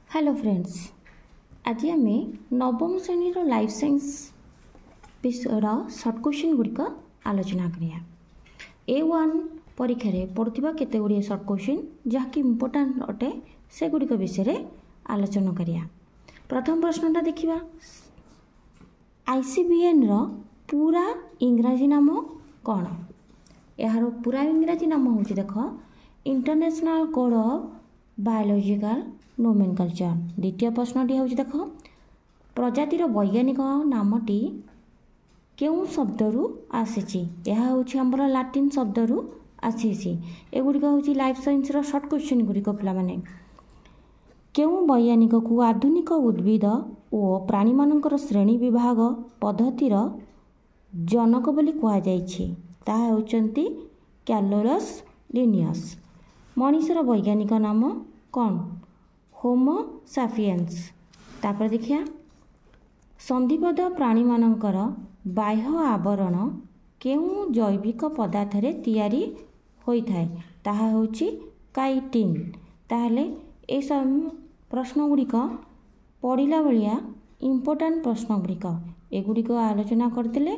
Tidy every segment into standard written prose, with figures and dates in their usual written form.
Hello friends, आज आम नवम श्रेणी लाइफ साइंस विषय सर्ट क्वेश्चन गुड़िक आलोचना करिया। A1 परीक्षा रे पड़ुथिबा केते गुड़िए सर्ट क्वेश्चन जहाँकि इम्पोर्टाट अटे से गुड़िक विषय आलोचना करिया। प्रथम प्रश्नटा देखिबा, ICBN रो पूरा इंग्राजी नाम कौन? यार पूरा इंग्राजी नाम हूँ देख international code of biological nomenclature. द्वितीय प्रश्नटी हूँ देख प्रजातिर वैज्ञानिक नामटी केउं शब्दरू आसीची? यह हूँ आमर लाटिन शब्दरू आसीची। एगुड़िक हूँ लाइफ साइंस रो सर्ट क्वेश्चन गुड़िक पिलामाने। केउं वैज्ञानिक को आधुनिक उद्भिद और प्राणी मानकर श्रेणी विभाग पद्धतिर जनक बोली कहा जायछि? ताहा होचंती कैलोरस लिनियस। मनीषर वैज्ञानिक नाम कौन? होमो सापियंस। तापर देखिया, संधिबद्ध प्राणी मानकर बाह्य आवरण केउं जैविक पदार्थ रे तैयारी होई थाए? ताहा होची काइटिन। ताहले ए सब प्रश्न गुड़िक पढ़िला बलिया इम्पोर्टाट प्रश्न गुड़िक एगुड़िक आलोचना करदेले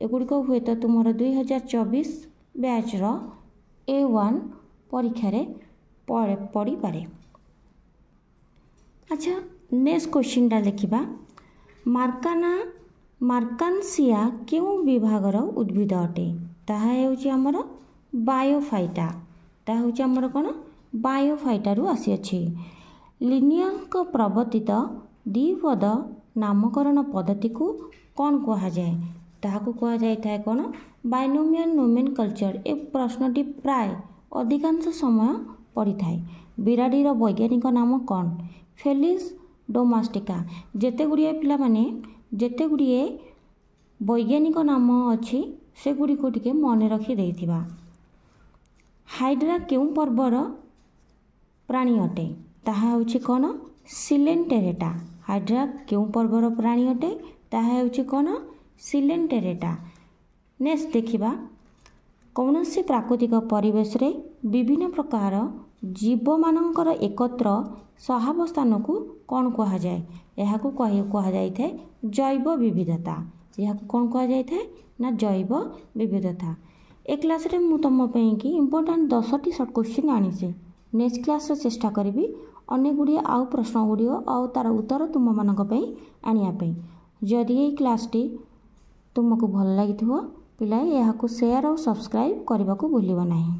एगुड़िक हुए तो तुमर 2024 बैच रो A1 परीक्षा रे पड़ी पारे। अच्छा, नेक्स्ट क्वेश्चनटा देखिबा, मार्कानसिया केउं विभागर उद्भिद अटे? ताहा हेउची हमर बायोफाइटा। ताहा हेउची हमर कोन बायोफाइटा रु आसी अछि। लिनियस प्रवर्तित द्विपद नामकरण पद्धति को कौन कहा जाए? ताहाको कहा जाय थाए कोन बाइनोमियल नोमेनकल्चर। ए प्रश्नटी प्राय अधिकांश समय पड़ी थाए। बिराड़ीर वैज्ञानिक नाम कौन? Felis domestica. जेते गुड़िए पिला माने जेते गुड़िए वैज्ञानिक नाम अच्छी से गुड़ी को टिके मन रखी देथिबा। हाइड्रा केउं पर्वर प्राणी अटे? ताहा होची कोन सिलेंटेरेटा। हाइड्रा केउं पर्वर प्राणी अटे? ताहा होची कोन सिलेंटेरेटा। नेक्स्ट देखिबा, कौनसी प्राकृतिक परिवेश रे विभिन्न प्रकार जीव मानकर एकत्र सहावस्थान को कौन कहा जाए? यह कहा जाए जैव विविधता। यह कौन कहा जाए ना जैव विविधता। ए क्लास रे मु तुम कि इम्पोर्टाट 10टी सर्ट क्वेश्चन आनी। नेक्स्ट क्लास चेष्टा करी अनेक गुड़िए आउ प्रश्न गुड़िक आउ तार उत्तर तुम मानक आनियापी। जदि ये क्लासटी तुमको भल लगी पिला या शेयर और सब्सक्राइब करने को भूलिब नहीं।